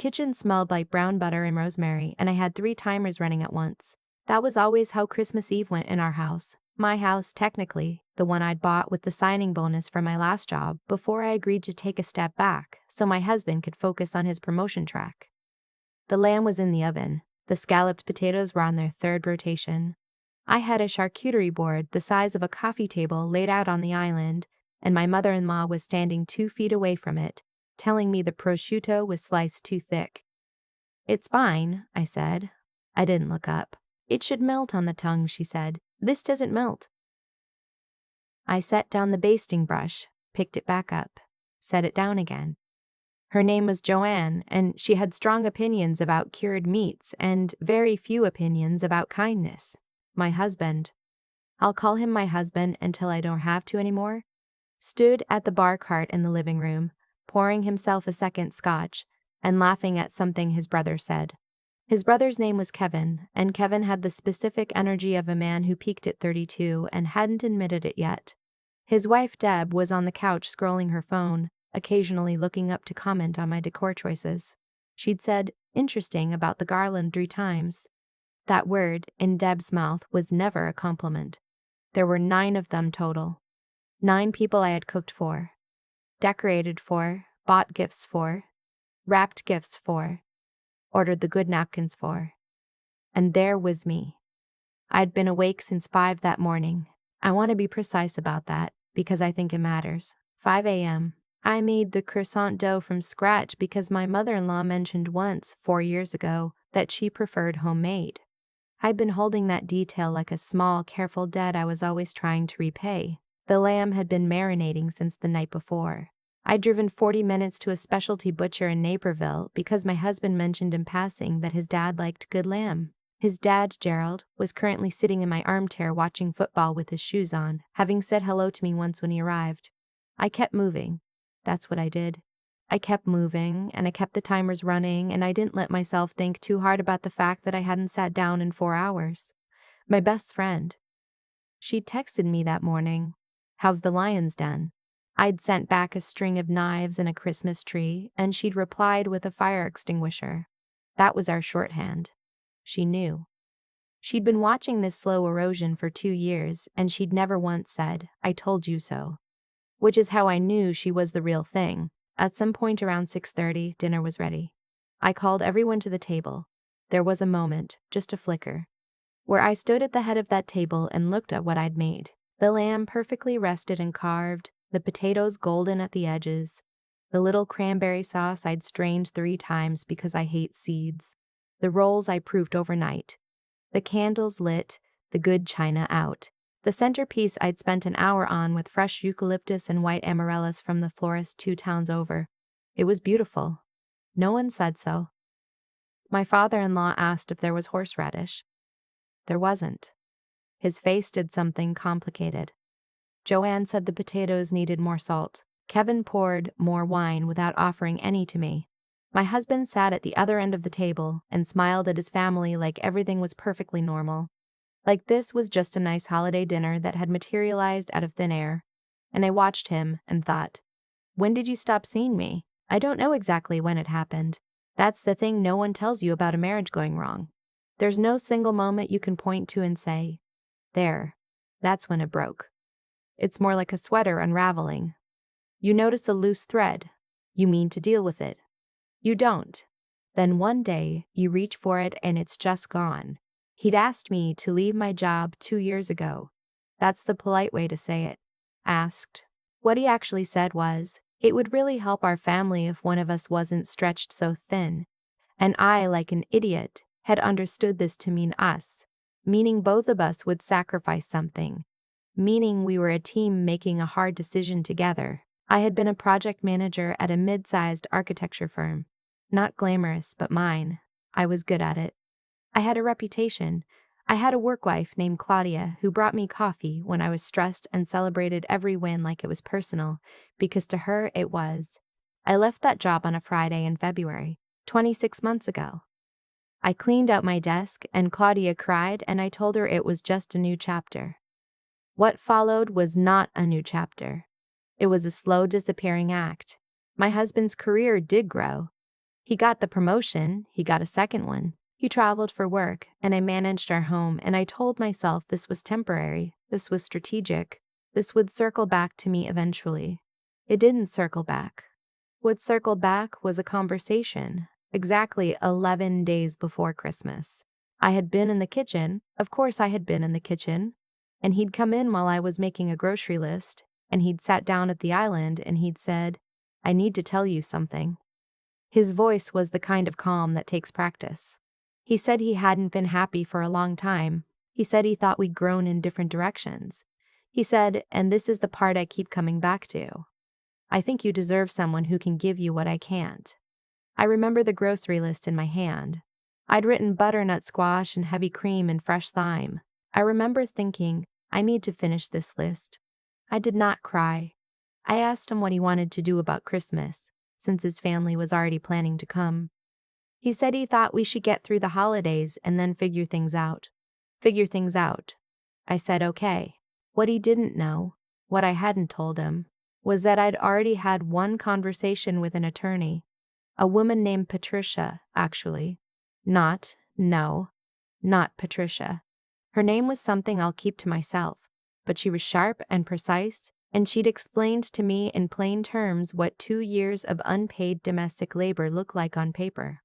kitchen smelled like brown butter and rosemary, and I had 3 timers running at once. That was always how Christmas Eve went in our house. My house, technically, the one I'd bought with the signing bonus from my last job before I agreed to take a step back so my husband could focus on his promotion track. The lamb was in the oven. The scalloped potatoes were on their 3rd rotation. I had a charcuterie board the size of a coffee table laid out on the island, and my mother-in-law was standing 2 feet away from it, telling me the prosciutto was sliced too thick. "It's fine," I said. I didn't look up. "It should melt on the tongue," she said. "This doesn't melt." I set down the basting brush, picked it back up, set it down again. Her name was Joanne, and she had strong opinions about cured meats and very few opinions about kindness. My husband, I'll call him my husband until I don't have to anymore, stood at the bar cart in the living room, pouring himself a second scotch and laughing at something his brother said. His brother's name was Kevin, and Kevin had the specific energy of a man who peaked at 32 and hadn't admitted it yet. His wife Deb was on the couch scrolling her phone, occasionally looking up to comment on my decor choices. She'd said, "Interesting," about the garland 3 times. That word, in Deb's mouth, was never a compliment. There were 9 of them total. 9 people I had cooked for, decorated for, bought gifts for, wrapped gifts for, ordered the good napkins for. And there was me. I'd been awake since 5 that morning. I want to be precise about that, because I think it matters. 5 a.m. I made the croissant dough from scratch because my mother-in-law mentioned once, 4 years ago, that she preferred homemade. I'd been holding that detail like a small, careful debt I was always trying to repay. The lamb had been marinating since the night before. I'd driven 40 minutes to a specialty butcher in Naperville because my husband mentioned in passing that his dad liked good lamb. His dad, Gerald, was currently sitting in my armchair watching football with his shoes on, having said hello to me once when he arrived. I kept moving. That's what I did. I kept moving, and I kept the timers running, and I didn't let myself think too hard about the fact that I hadn't sat down in 4 hours. My best friend. She'd texted me that morning. "How's the Lion's Den?" I'd sent back a string of knives and a Christmas tree, and she'd replied with a fire extinguisher. That was our shorthand. She knew. She'd been watching this slow erosion for 2 years, and she'd never once said, "I told you so." Which is how I knew she was the real thing. At some point around 6:30, dinner was ready. I called everyone to the table. There was a moment, just a flicker, where I stood at the head of that table and looked at what I'd made. The lamb perfectly rested and carved, the potatoes golden at the edges, the little cranberry sauce I'd strained 3 times because I hate seeds, the rolls I proofed overnight, the candles lit, the good china out. The centerpiece I'd spent an hour on with fresh eucalyptus and white amaryllis from the florist 2 towns over. It was beautiful. No one said so. My father-in-law asked if there was horseradish. There wasn't. His face did something complicated. Joanne said the potatoes needed more salt. Kevin poured more wine without offering any to me. My husband sat at the other end of the table and smiled at his family like everything was perfectly normal. Like this was just a nice holiday dinner that had materialized out of thin air. And I watched him and thought, when did you stop seeing me? I don't know exactly when it happened. That's the thing no one tells you about a marriage going wrong. There's no single moment you can point to and say, there, that's when it broke. It's more like a sweater unraveling. You notice a loose thread. You mean to deal with it. You don't. Then one day, you reach for it and it's just gone. He'd asked me to leave my job 2 years ago. That's the polite way to say it. Asked. What he actually said was, it would really help our family if one of us wasn't stretched so thin. And I, like an idiot, had understood this to mean us, meaning both of us would sacrifice something, meaning we were a team making a hard decision together. I had been a project manager at a mid-sized architecture firm. Not glamorous, but mine. I was good at it. I had a reputation. I had a work wife named Claudia who brought me coffee when I was stressed and celebrated every win like it was personal, because to her it was. I left that job on a Friday in February, 26 months ago. I cleaned out my desk and Claudia cried and I told her it was just a new chapter. What followed was not a new chapter. It was a slow disappearing act. My husband's career did grow. He got the promotion, he got a second one. He traveled for work, and I managed our home, and I told myself this was temporary, this was strategic, this would circle back to me eventually. It didn't circle back. What circled back was a conversation, exactly 11 days before Christmas. I had been in the kitchen, of course I had been in the kitchen, and he'd come in while I was making a grocery list, and he'd sat down at the island and he'd said, "I need to tell you something." His voice was the kind of calm that takes practice. He said he hadn't been happy for a long time. He said he thought we'd grown in different directions. He said, and this is the part I keep coming back to, "I think you deserve someone who can give you what I can't." I remember the grocery list in my hand. I'd written butternut squash and heavy cream and fresh thyme. I remember thinking, I need to finish this list. I did not cry. I asked him what he wanted to do about Christmas, since his family was already planning to come. He said he thought we should get through the holidays and then figure things out. Figure things out. I said okay. What he didn't know, what I hadn't told him, was that I'd already had one conversation with an attorney. A woman named Patricia, actually. Not Patricia. Her name was something I'll keep to myself, but she was sharp and precise, and she'd explained to me in plain terms what 2 years of unpaid domestic labor looked like on paper.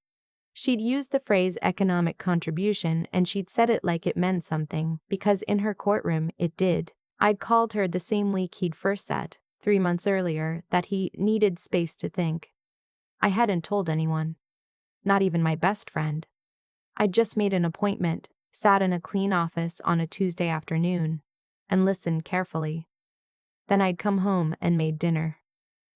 She'd used the phrase economic contribution, and she'd said it like it meant something, because in her courtroom it did. I'd called her the same week he'd first said, 3 months earlier, that he needed space to think. I hadn't told anyone, not even my best friend. I'd just made an appointment, sat in a clean office on a Tuesday afternoon, and listened carefully. Then I'd come home and made dinner.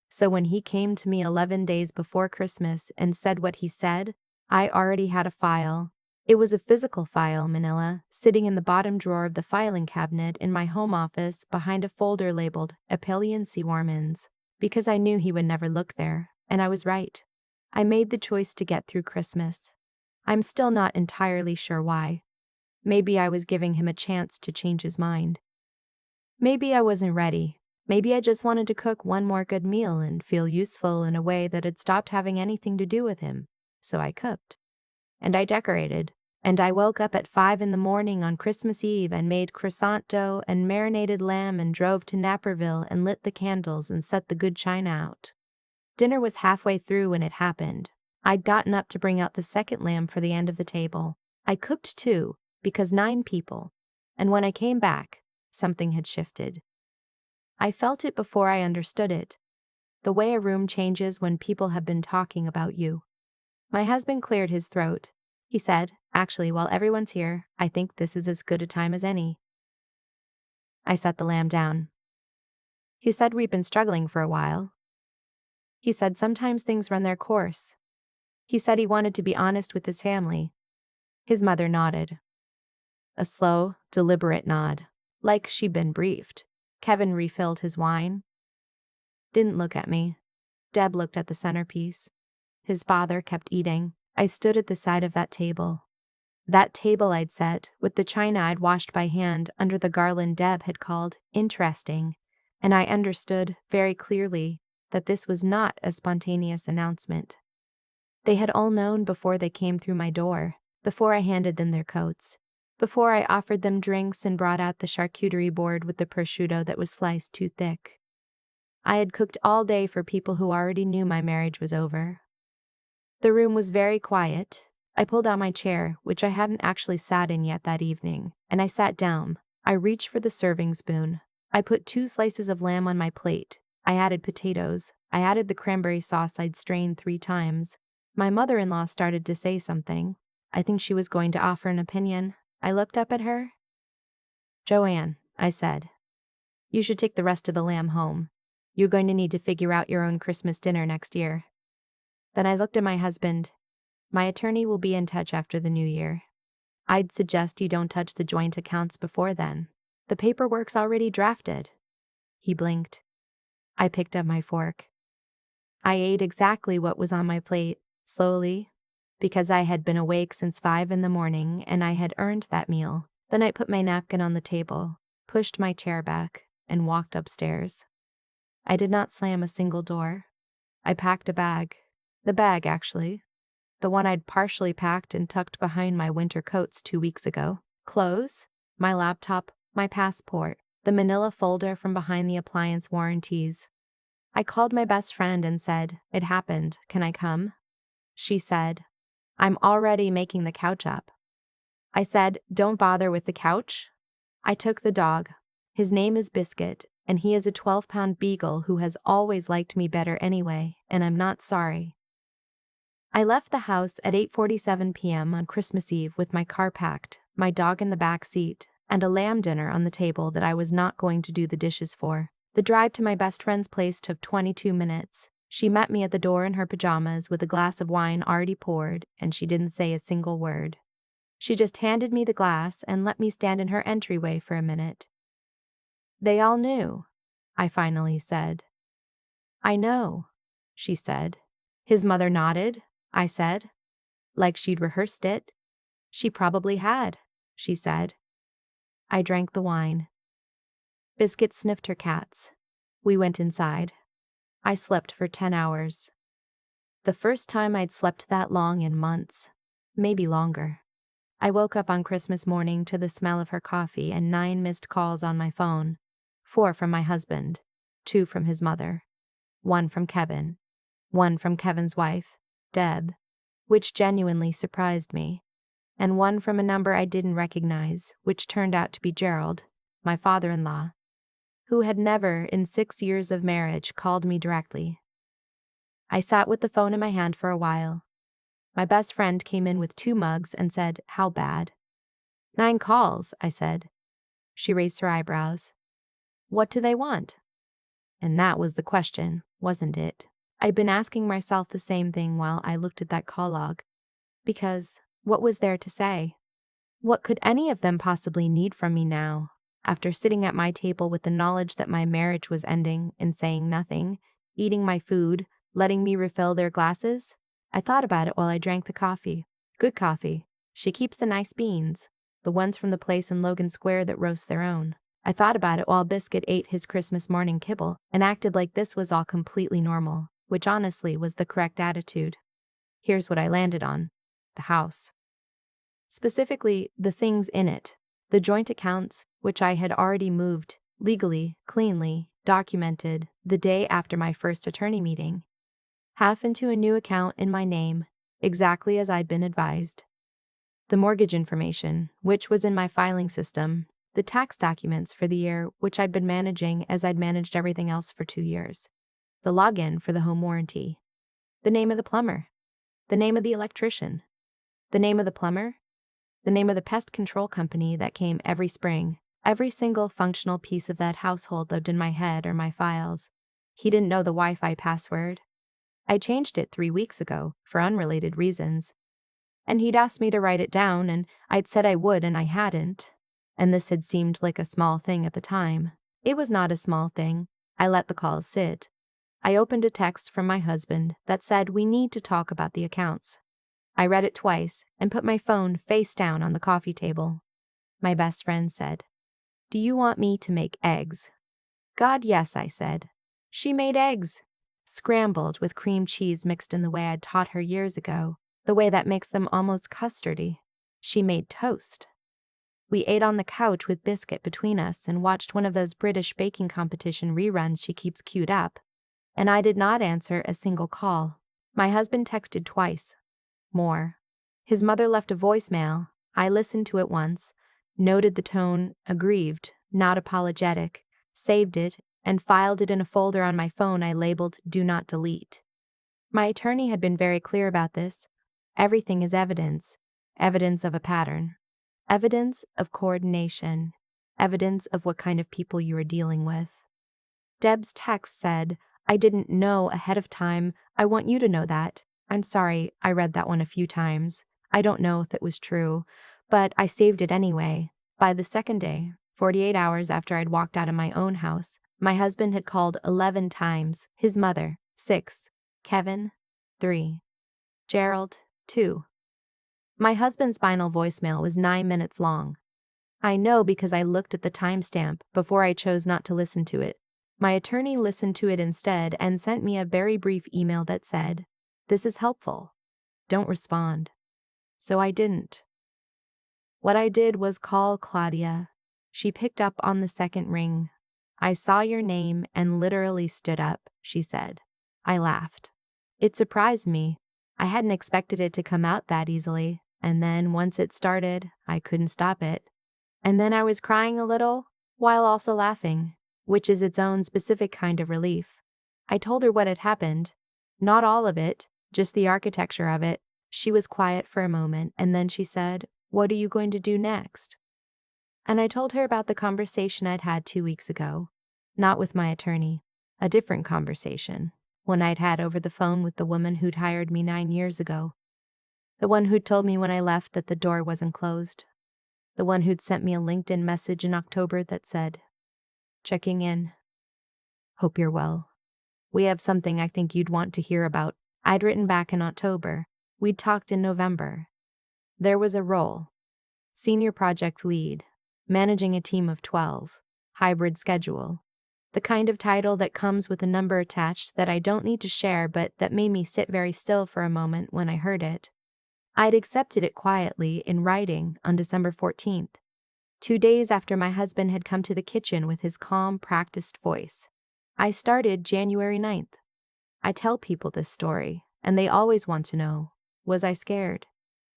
So when he came to me 11 days before Christmas and said what he said, I already had a file. It was a physical file, Manila, sitting in the bottom drawer of the filing cabinet in my home office behind a folder labeled Appellian Warmans, because I knew he would never look there, and I was right. I made the choice to get through Christmas. I'm still not entirely sure why. Maybe I was giving him a chance to change his mind. Maybe I wasn't ready. Maybe I just wanted to cook one more good meal and feel useful in a way that had stopped having anything to do with him. So I cooked. And I decorated. And I woke up at 5 in the morning on Christmas Eve and made croissant dough and marinated lamb and drove to Naperville and lit the candles and set the good china out. Dinner was halfway through when it happened. I'd gotten up to bring out the second lamb for the end of the table. I cooked 2, because 9 people. And when I came back, something had shifted. I felt it before I understood it. The way a room changes when people have been talking about you. My husband cleared his throat. He said, "Actually, while everyone's here, I think this is as good a time as any." I set the lamb down. He said we've been struggling for a while. He said sometimes things run their course. He said he wanted to be honest with his family. His mother nodded. A slow, deliberate nod, like she'd been briefed. Kevin refilled his wine. Didn't look at me. Deb looked at the centerpiece. His father kept eating. I stood at the side of that table. That table I'd set, with the china I'd washed by hand under the garland Deb had called interesting, and I understood very clearly that this was not a spontaneous announcement. They had all known before they came through my door, before I handed them their coats, before I offered them drinks and brought out the charcuterie board with the prosciutto that was sliced too thick. I had cooked all day for people who already knew my marriage was over. The room was very quiet. I pulled out my chair, which I hadn't actually sat in yet that evening, and I sat down. I reached for the serving spoon. I put 2 slices of lamb on my plate. I added potatoes. I added the cranberry sauce I'd strained 3 times. My mother-in-law started to say something. I think she was going to offer an opinion. I looked up at her. "Joanne," I said, "you should take the rest of the lamb home. You're going to need to figure out your own Christmas dinner next year." Then I looked at my husband. "My attorney will be in touch after the new year. I'd suggest you don't touch the joint accounts before then. The paperwork's already drafted." He blinked. I picked up my fork. I ate exactly what was on my plate, slowly, because I had been awake since 5 in the morning and I had earned that meal. Then I put my napkin on the table, pushed my chair back, and walked upstairs. I did not slam a single door. I packed a bag. The bag, actually, the one I'd partially packed and tucked behind my winter coats 2 weeks ago. Clothes, my laptop, my passport, the manila folder from behind the appliance warranties. I called my best friend and said, "It happened, can I come?" She said, "I'm already making the couch up." I said, "Don't bother with the couch." I took the dog. His name is Biscuit, and he is a 12-pound beagle who has always liked me better anyway, and I'm not sorry. I left the house at 8:47 p.m. on Christmas Eve with my car packed, my dog in the back seat, and a lamb dinner on the table that I was not going to do the dishes for. The drive to my best friend's place took 22 minutes. She met me at the door in her pajamas with a glass of wine already poured, and she didn't say a single word. She just handed me the glass and let me stand in her entryway for a minute. "They all knew," I finally said. "I know," she said. "His mother nodded," I said. "Like she'd rehearsed it." "She probably had," she said. I drank the wine. Biscuit sniffed her cats. We went inside. I slept for 10 hours. The first time I'd slept that long in months, maybe longer. I woke up on Christmas morning to the smell of her coffee and 9 missed calls on my phone. 4 from my husband, 2 from his mother, 1 from Kevin, 1 from Kevin's wife, Deb, which genuinely surprised me, and 1 from a number I didn't recognize, which turned out to be Gerald, my father-in-law, who had never, in 6 years of marriage, called me directly. I sat with the phone in my hand for a while. My best friend came in with 2 mugs and said, "How bad?" "9 calls," I said. She raised her eyebrows. "What do they want?" And that was the question, wasn't it? I'd been asking myself the same thing while I looked at that call log. Because, what was there to say? What could any of them possibly need from me now, after sitting at my table with the knowledge that my marriage was ending and saying nothing, eating my food, letting me refill their glasses? I thought about it while I drank the coffee. Good coffee. She keeps the nice beans, the ones from the place in Logan Square that roast their own. I thought about it while Biscuit ate his Christmas morning kibble and acted like this was all completely normal, which honestly was the correct attitude. Here's what I landed on: the house. Specifically, the things in it. The joint accounts, which I had already moved, legally, cleanly, documented, the day after my first attorney meeting. Half into a new account in my name, exactly as I'd been advised. The mortgage information, which was in my filing system. The tax documents for the year, which I'd been managing as I'd managed everything else for 2 years. The login for the home warranty. The name of the plumber. The name of the electrician. The name of the plumber. The name of the pest control company that came every spring. Every single functional piece of that household lived in my head or my files. He didn't know the Wi-Fi password. I changed it 3 weeks ago, for unrelated reasons. And he'd asked me to write it down, and I'd said I would, and I hadn't. And this had seemed like a small thing at the time. It was not a small thing. I let the calls sit. I opened a text from my husband that said we need to talk about the accounts. I read it twice and put my phone face down on the coffee table. My best friend said, "Do you want me to make eggs?" "God, yes," I said. She made eggs. Scrambled with cream cheese mixed in the way I'd taught her years ago, the way that makes them almost custardy. She made toast. We ate on the couch with Biscuit between us and watched one of those British baking competition reruns she keeps queued up. And I did not answer a single call. My husband texted twice. More. His mother left a voicemail. I listened to it once, noted the tone, aggrieved, not apologetic, saved it, and filed it in a folder on my phone I labeled "Do Not Delete." My attorney had been very clear about this. Everything is evidence. Evidence of a pattern. Evidence of coordination. Evidence of what kind of people you are dealing with. Deb's text said, "I didn't know ahead of time. I want you to know that." I'm sorry, I read that one a few times. I don't know if it was true, but I saved it anyway. By the second day, 48 hours after I'd walked out of my own house, my husband had called 11 times, his mother, 6, Kevin, 3, Gerald, 2. My husband's final voicemail was 9 minutes long. I know because I looked at the timestamp before I chose not to listen to it. My attorney listened to it instead and sent me a very brief email that said, "This is helpful." Don't respond. So I didn't. What I did was call Claudia. She picked up on the second ring. I saw your name and literally stood up, she said. I laughed. It surprised me. I hadn't expected it to come out that easily, and then once it started, I couldn't stop it. And then I was crying a little, while also laughing, which is its own specific kind of relief. I told her what had happened. Not all of it, just the architecture of it. She was quiet for a moment, and then she said, "What are you going to do next?" And I told her about the conversation I'd had 2 weeks ago. Not with my attorney. A different conversation. One I'd had over the phone with the woman who'd hired me 9 years ago. The one who'd told me when I left that the door wasn't closed. The one who'd sent me a LinkedIn message in October that said, "Checking in. Hope you're well. We have something I think you'd want to hear about." I'd written back in October. We'd talked in November. There was a role. Senior project lead. Managing a team of 12. Hybrid schedule. The kind of title that comes with a number attached that I don't need to share, but that made me sit very still for a moment when I heard it. I'd accepted it quietly in writing on December 14th, 2 days after my husband had come to the kitchen with his calm, practiced voice. I started January 9th. I tell people this story, and they always want to know, was I scared?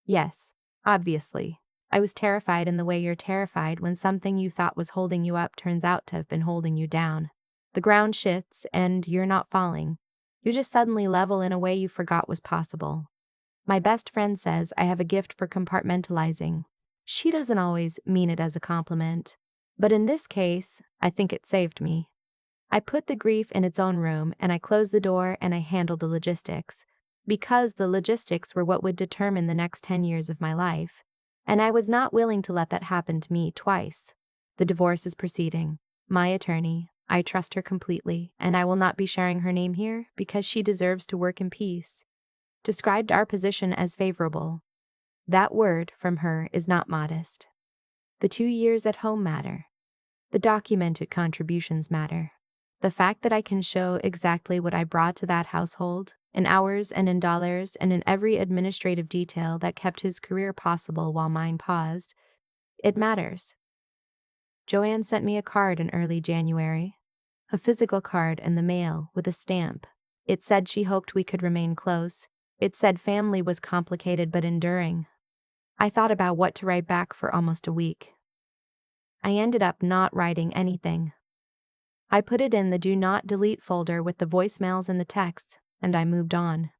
Yes, obviously. I was terrified in the way you're terrified when something you thought was holding you up turns out to have been holding you down. The ground shifts, and you're not falling. You just suddenly level in a way you forgot was possible. My best friend says I have a gift for compartmentalizing. She doesn't always mean it as a compliment, but in this case, I think it saved me. I put the grief in its own room, and I closed the door, and I handled the logistics. Because the logistics were what would determine the next 10 years of my life. And I was not willing to let that happen to me twice. The divorce is proceeding. My attorney, I trust her completely, and I will not be sharing her name here because she deserves to work in peace. Described our position as favorable. That word from her is not modest. The 2 years at home matter. The documented contributions matter. The fact that I can show exactly what I brought to that household, in hours and in dollars and in every administrative detail that kept his career possible while mine paused, it matters. Joanne sent me a card in early January. A physical card in the mail with a stamp. It said she hoped we could remain close. It said family was complicated but enduring. I thought about what to write back for almost a week. I ended up not writing anything. I put it in the do not delete folder with the voicemails and the texts, and I moved on.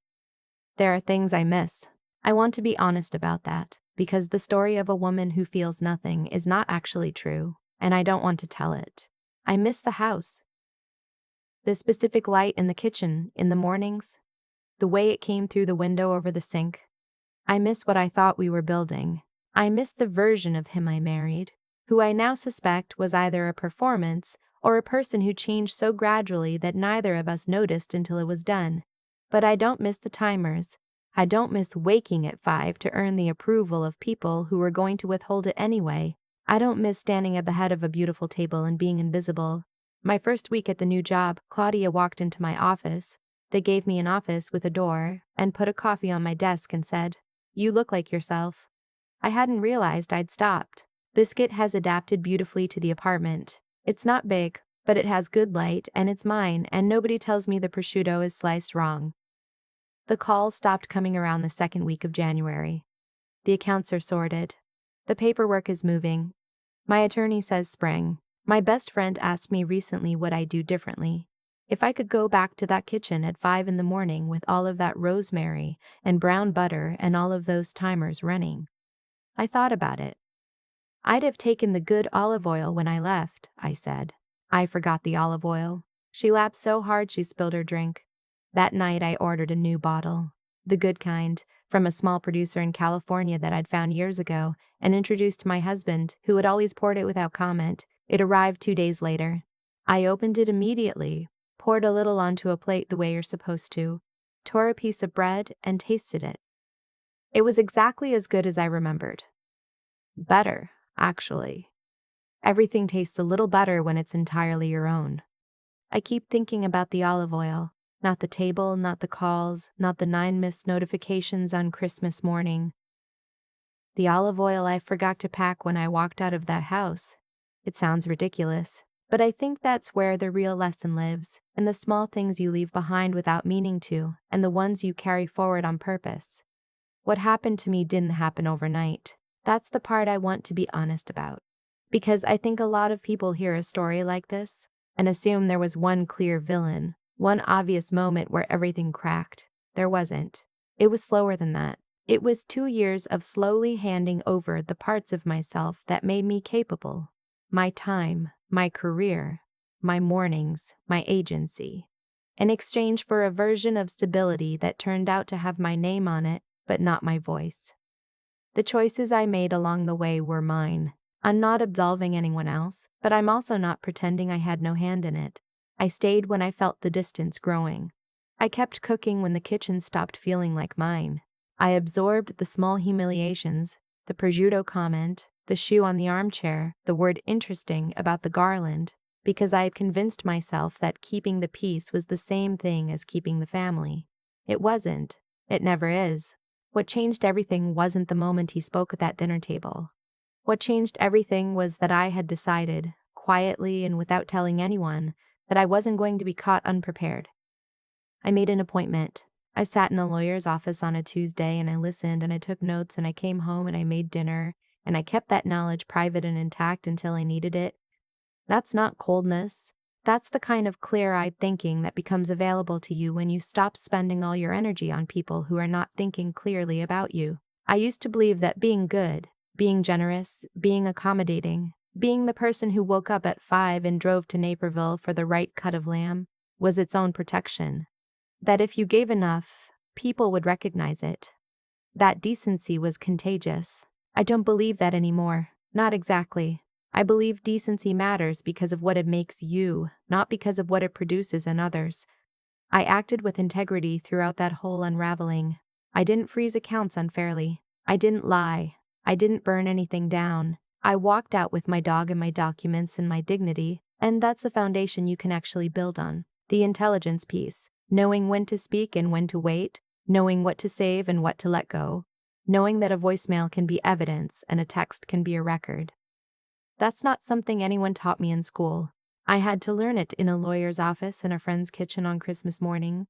There are things I miss. I want to be honest about that, because the story of a woman who feels nothing is not actually true, and I don't want to tell it. I miss the house. The specific light in the kitchen in the mornings, the way it came through the window over the sink. I miss what I thought we were building. I miss the version of him I married, who I now suspect was either a performance or a person who changed so gradually that neither of us noticed until it was done. But I don't miss the timers. I don't miss waking at 5 to earn the approval of people who were going to withhold it anyway. I don't miss standing at the head of a beautiful table and being invisible. My first week at the new job, Claudia walked into my office. They gave me an office with a door and put a coffee on my desk and said, "You look like yourself." I hadn't realized I'd stopped. Biscuit has adapted beautifully to the apartment. It's not big, but it has good light, and it's mine, and nobody tells me the prosciutto is sliced wrong. The calls stopped coming around the second week of January. The accounts are sorted. The paperwork is moving. My attorney says spring. My best friend asked me recently what I do differently. If I could go back to that kitchen at 5 in the morning with all of that rosemary and brown butter and all of those timers running. I thought about it. I'd have taken the good olive oil when I left, I said. I forgot the olive oil. She laughed so hard she spilled her drink. That night I ordered a new bottle. The good kind, from a small producer in California that I'd found years ago and introduced to my husband, who had always poured it without comment. It arrived 2 days later. I opened it immediately, poured a little onto a plate the way you're supposed to, tore a piece of bread, and tasted it. It was exactly as good as I remembered. Better, actually. Everything tastes a little better when it's entirely your own. I keep thinking about the olive oil. Not the table, not the calls, not the 9 missed notifications on Christmas morning. The olive oil I forgot to pack when I walked out of that house. It sounds ridiculous, but I think that's where the real lesson lives, in the small things you leave behind without meaning to, and the ones you carry forward on purpose. What happened to me didn't happen overnight. That's the part I want to be honest about. Because I think a lot of people hear a story like this and assume there was one clear villain, one obvious moment where everything cracked. There wasn't. It was slower than that. It was 2 years of slowly handing over the parts of myself that made me capable. My time, my career, my mornings, my agency. In exchange for a version of stability that turned out to have my name on it, but not my voice. The choices I made along the way were mine. I'm not absolving anyone else, but I'm also not pretending I had no hand in it. I stayed when I felt the distance growing. I kept cooking when the kitchen stopped feeling like mine. I absorbed the small humiliations, the prosciutto comment, the shoe on the armchair, the word interesting about the garland, because I had convinced myself that keeping the peace was the same thing as keeping the family. It wasn't. It never is. What changed everything wasn't the moment he spoke at that dinner table. What changed everything was that I had decided, quietly and without telling anyone, that I wasn't going to be caught unprepared. I made an appointment. I sat in a lawyer's office on a Tuesday and I listened and I took notes and I came home and I made dinner and I kept that knowledge private and intact until I needed it. That's not coldness. That's the kind of clear-eyed thinking that becomes available to you when you stop spending all your energy on people who are not thinking clearly about you. I used to believe that being good, being generous, being accommodating, being the person who woke up at 5 and drove to Naperville for the right cut of lamb was its own protection. That if you gave enough, people would recognize it. That decency was contagious. I don't believe that anymore. Not exactly. I believe decency matters because of what it makes you, not because of what it produces in others. I acted with integrity throughout that whole unraveling. I didn't freeze accounts unfairly. I didn't lie. I didn't burn anything down. I walked out with my dog and my documents and my dignity, and that's the foundation you can actually build on. The intelligence piece. Knowing when to speak and when to wait, knowing what to save and what to let go, knowing that a voicemail can be evidence and a text can be a record. That's not something anyone taught me in school. I had to learn it in a lawyer's office in a friend's kitchen on Christmas morning,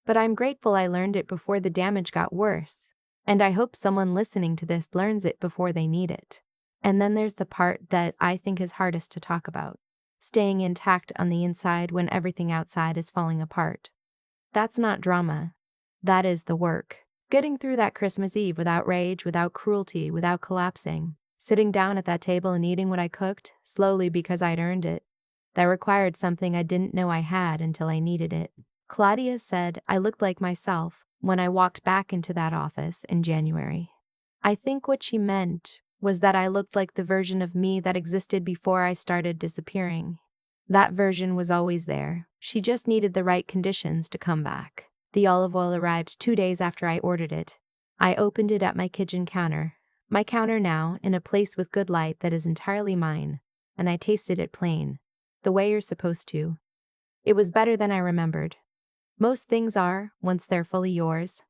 but I'm grateful I learned it before the damage got worse, and I hope someone listening to this learns it before they need it. And then there's the part that I think is hardest to talk about, staying intact on the inside when everything outside is falling apart. That's not drama. That is the work. Getting through that Christmas Eve without rage, without cruelty, without collapsing. Sitting down at that table and eating what I cooked, slowly because I'd earned it. That required something I didn't know I had until I needed it. Claudia said I looked like myself when I walked back into that office in January. I think what she meant was that I looked like the version of me that existed before I started disappearing. That version was always there. She just needed the right conditions to come back. The olive oil arrived 2 days after I ordered it. I opened it at my kitchen counter. My counter now, in a place with good light that is entirely mine, and I tasted it plain, the way you're supposed to. It was better than I remembered. Most things are, once they're fully yours.